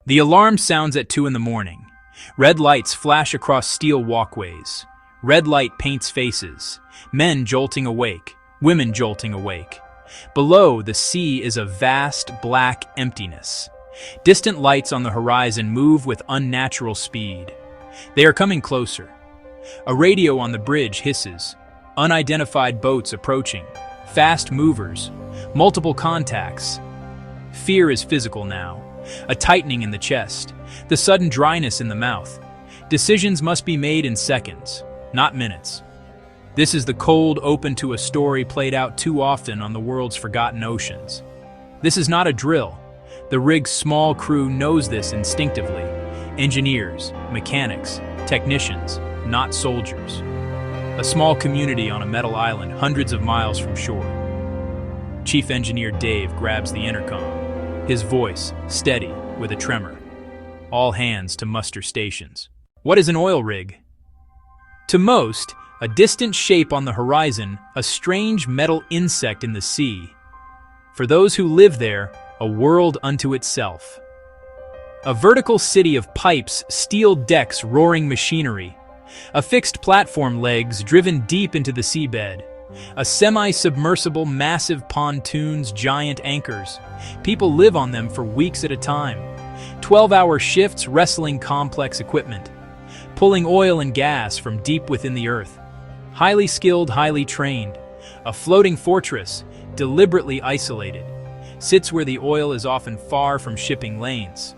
The alarm sounds at 2 in the morning. Red lights flash across steel walkways. Red light paints faces. Men jolting awake, women jolting awake. Below, the sea is a vast, black emptiness. Distant lights on the horizon move with unnatural speed. They are coming closer. A radio on the bridge hisses. Unidentified boats approaching. Fast movers. Multiple contacts. Fear is physical now. A tightening in the chest. The sudden dryness in the mouth. Decisions must be made in seconds, not minutes. This is the cold open to a story played out too often on the world's forgotten oceans. This is not a drill. The rig's small crew knows this instinctively. Engineers, mechanics, technicians, not soldiers. A small community on a metal island hundreds of miles from shore. Chief Engineer Dave grabs the intercom, his voice steady with a tremor. All hands to muster stations. What is an oil rig? To most, a distant shape on the horizon, a strange metal insect in the sea. For those who live there, a world unto itself. A vertical city of pipes, steel decks, roaring machinery. A fixed platform legs driven deep into the seabed. A semi-submersible massive pontoons, giant anchors. People live on them for weeks at a time. 12-hour shifts wrestling complex equipment. Pulling oil and gas from deep within the earth. Highly skilled, highly trained. A floating fortress, deliberately isolated. Sits where the oil is often far from shipping lanes.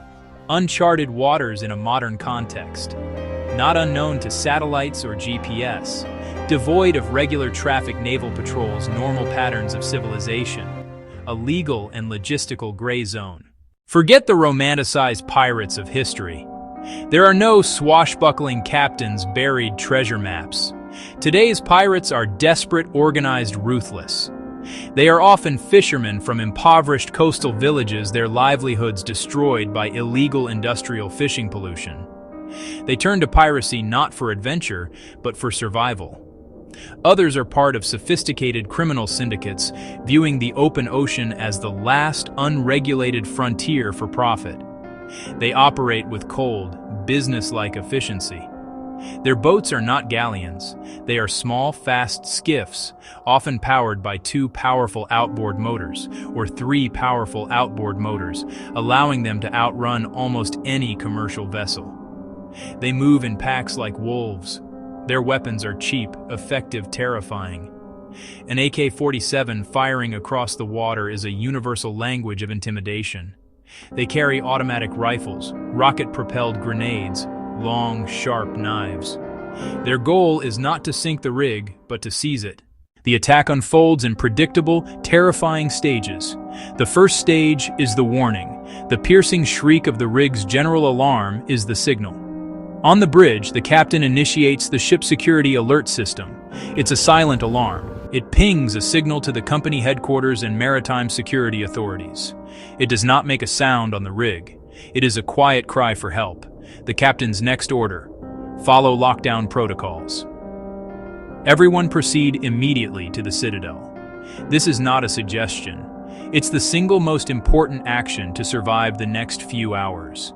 Uncharted waters in a modern context. Not unknown to satellites or GPS. Devoid of regular traffic naval patrols, normal patterns of civilization. A legal and logistical gray zone. Forget the romanticized pirates of history. There are no swashbuckling captains, buried treasure maps. Today's pirates are desperate, organized, ruthless. They are often fishermen from impoverished coastal villages, their livelihoods destroyed by illegal industrial fishing pollution. They turn to piracy not for adventure, but for survival. Others are part of sophisticated criminal syndicates, viewing the open ocean as the last unregulated frontier for profit. They operate with cold, business-like efficiency. Their boats are not galleons. They are small, fast skiffs, often powered by 2 powerful outboard motors, or 3 powerful outboard motors, allowing them to outrun almost any commercial vessel. They move in packs like wolves. Their weapons are cheap, effective, terrifying. An AK-47 firing across the water is a universal language of intimidation. They carry automatic rifles, rocket-propelled grenades, long, sharp knives. Their goal is not to sink the rig, but to seize it. The attack unfolds in predictable, terrifying stages. The first stage is the warning. The piercing shriek of the rig's general alarm is the signal. On the bridge, the captain initiates the ship security alert system. It's a silent alarm. It pings a signal to the company headquarters and maritime security authorities. It does not make a sound on the rig. It is a quiet cry for help. The captain's next order: follow lockdown protocols. Everyone proceed immediately to the Citadel. This is not a suggestion. It's the single most important action to survive the next few hours.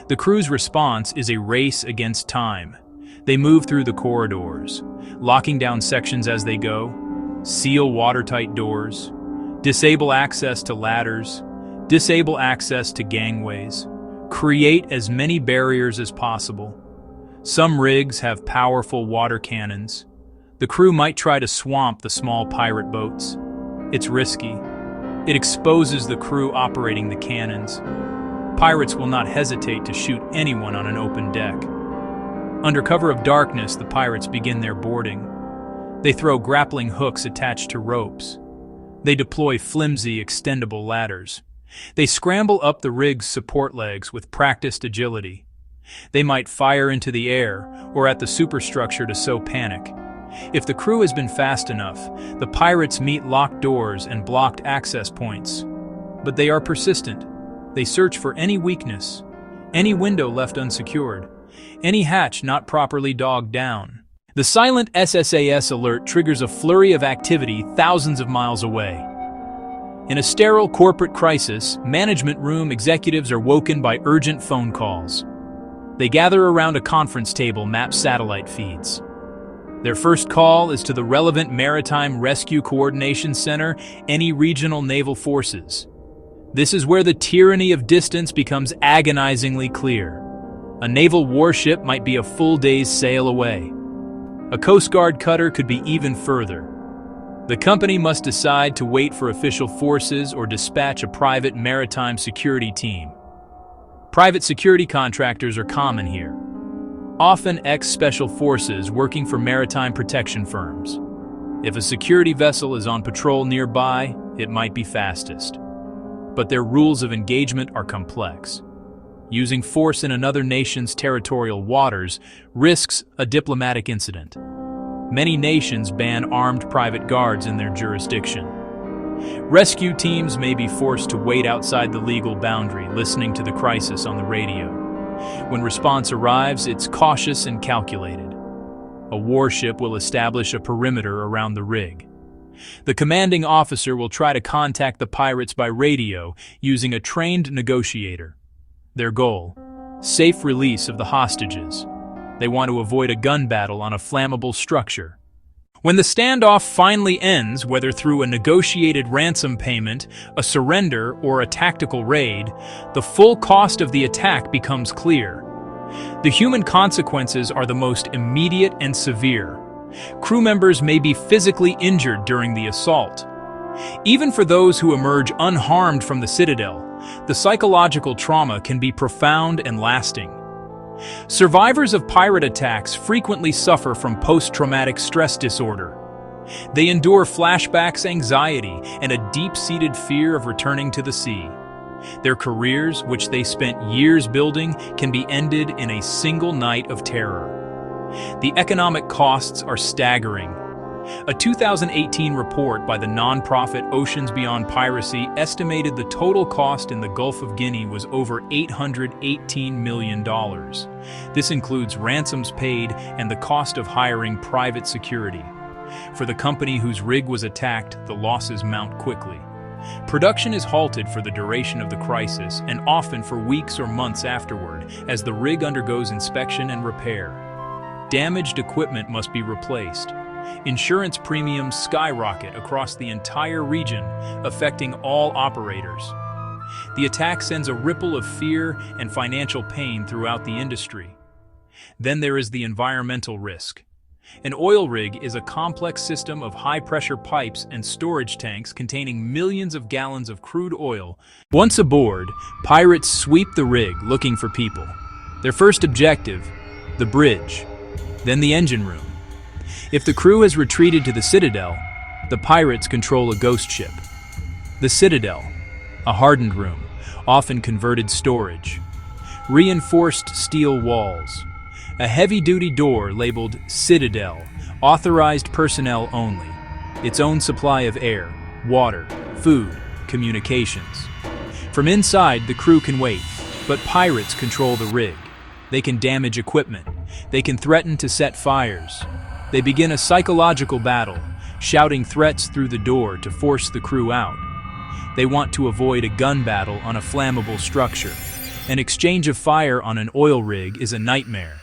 The crew's response is a race against time. They move through the corridors, locking down sections as they go, seal watertight doors, disable access to ladders, disable access to gangways, create as many barriers as possible. Some rigs have powerful water cannons. The crew might try to swamp the small pirate boats. It's risky. It exposes the crew operating the cannons. Pirates will not hesitate to shoot anyone on an open deck. Under cover of darkness, the pirates begin their boarding. They throw grappling hooks attached to ropes. They deploy flimsy, extendable ladders. They scramble up the rig's support legs with practiced agility. They might fire into the air or at the superstructure to sow panic. If the crew has been fast enough, the pirates meet locked doors and blocked access points. But they are persistent. They search for any weakness, any window left unsecured, any hatch not properly dogged down. The silent SSAS alert triggers a flurry of activity thousands of miles away. In a sterile corporate crisis, management room executives are woken by urgent phone calls. They gather around a conference table, map satellite feeds. Their first call is to the relevant Maritime Rescue Coordination Center, any regional naval forces. This is where the tyranny of distance becomes agonizingly clear. A naval warship might be a full day's sail away. A Coast Guard cutter could be even further. The company must decide to wait for official forces or dispatch a private maritime security team. Private security contractors are common here, often ex-special forces working for maritime protection firms. If a security vessel is on patrol nearby, it might be fastest. But their rules of engagement are complex. Using force in another nation's territorial waters risks a diplomatic incident. Many nations ban armed private guards in their jurisdiction. Rescue teams may be forced to wait outside the legal boundary, listening to the crisis on the radio. When response arrives, it's cautious and calculated. A warship will establish a perimeter around the rig. The commanding officer will try to contact the pirates by radio using a trained negotiator. Their goal: safe release of the hostages. They want to avoid a gun battle on a flammable structure. When the standoff finally ends, whether through a negotiated ransom payment, a surrender, or a tactical raid, the full cost of the attack becomes clear. The human consequences are the most immediate and severe. Crew members may be physically injured during the assault. Even for those who emerge unharmed from the Citadel, the psychological trauma can be profound and lasting. Survivors of pirate attacks frequently suffer from post-traumatic stress disorder. They endure flashbacks, anxiety, and a deep-seated fear of returning to the sea. Their careers, which they spent years building, can be ended in a single night of terror. The economic costs are staggering. A 2018 report by the nonprofit Oceans Beyond Piracy estimated the total cost in the Gulf of Guinea was over $818 million. This includes ransoms paid and the cost of hiring private security. For the company whose rig was attacked, the losses mount quickly. Production is halted for the duration of the crisis and often for weeks or months afterward as the rig undergoes inspection and repair. Damaged equipment must be replaced. Insurance premiums skyrocket across the entire region, affecting all operators. The attack sends a ripple of fear and financial pain throughout the industry. Then there is the environmental risk. An oil rig is a complex system of high-pressure pipes and storage tanks containing millions of gallons of crude oil. Once aboard, pirates sweep the rig looking for people. Their first objective, the bridge, then the engine room. If the crew has retreated to the Citadel, the pirates control a ghost ship. The Citadel, a hardened room, often converted storage. Reinforced steel walls. A heavy-duty door labeled Citadel, authorized personnel only. Its own supply of air, water, food, communications. From inside, the crew can wait, but pirates control the rig. They can damage equipment. They can threaten to set fires. They begin a psychological battle, shouting threats through the door to force the crew out. They want to avoid a gun battle on a flammable structure. An exchange of fire on an oil rig is a nightmare.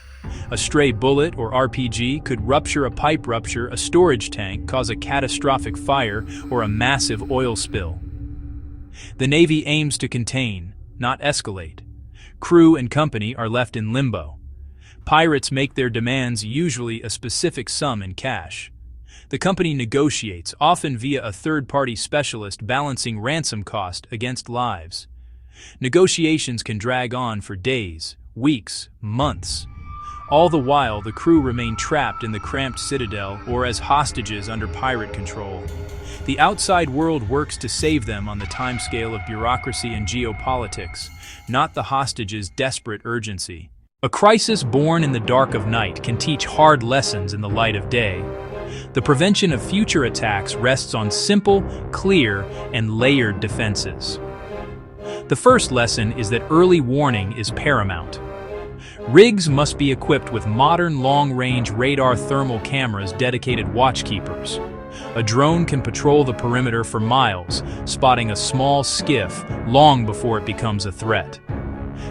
A stray bullet or RPG could rupture a pipe, rupture a storage tank, cause a catastrophic fire, or a massive oil spill. The Navy aims to contain, not escalate. Crew and company are left in limbo. Pirates make their demands, usually a specific sum in cash. The company negotiates, often via a third-party specialist balancing ransom cost against lives. Negotiations can drag on for days, weeks, months. All the while, the crew remain trapped in the cramped Citadel or as hostages under pirate control. The outside world works to save them on the timescale of bureaucracy and geopolitics, not the hostages' desperate urgency. A crisis born in the dark of night can teach hard lessons in the light of day. The prevention of future attacks rests on simple, clear, and layered defenses. The first lesson is that early warning is paramount. Rigs must be equipped with modern long-range radar thermal cameras, dedicated watchkeepers. A drone can patrol the perimeter for miles, spotting a small skiff long before it becomes a threat.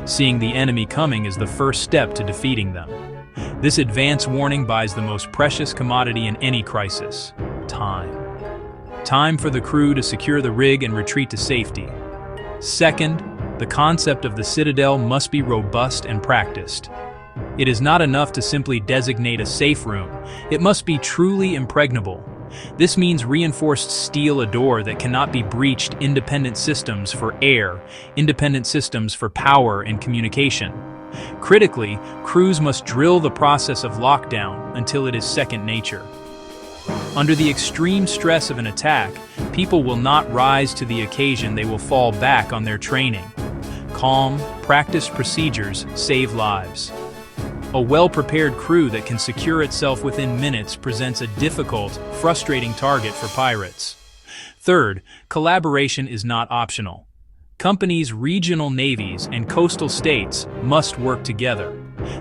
Seeing the enemy coming is the first step to defeating them. This advance warning buys the most precious commodity in any crisis: time. Time for the crew to secure the rig and retreat to safety. Second, the concept of the Citadel must be robust and practiced. It is not enough to simply designate a safe room. It must be truly impregnable. This means reinforced steel, a door that cannot be breached, independent systems for air, independent systems for power and communication. Critically, crews must drill the process of lockdown until it is second nature. Under the extreme stress of an attack, people will not rise to the occasion, they will fall back on their training. Calm, practiced procedures save lives. A well-prepared crew that can secure itself within minutes presents a difficult, frustrating target for pirates. Third, collaboration is not optional. Companies, regional navies, and coastal states must work together.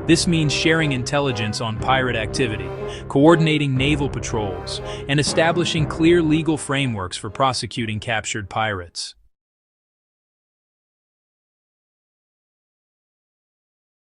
This means sharing intelligence on pirate activity, coordinating naval patrols, and establishing clear legal frameworks for prosecuting captured pirates.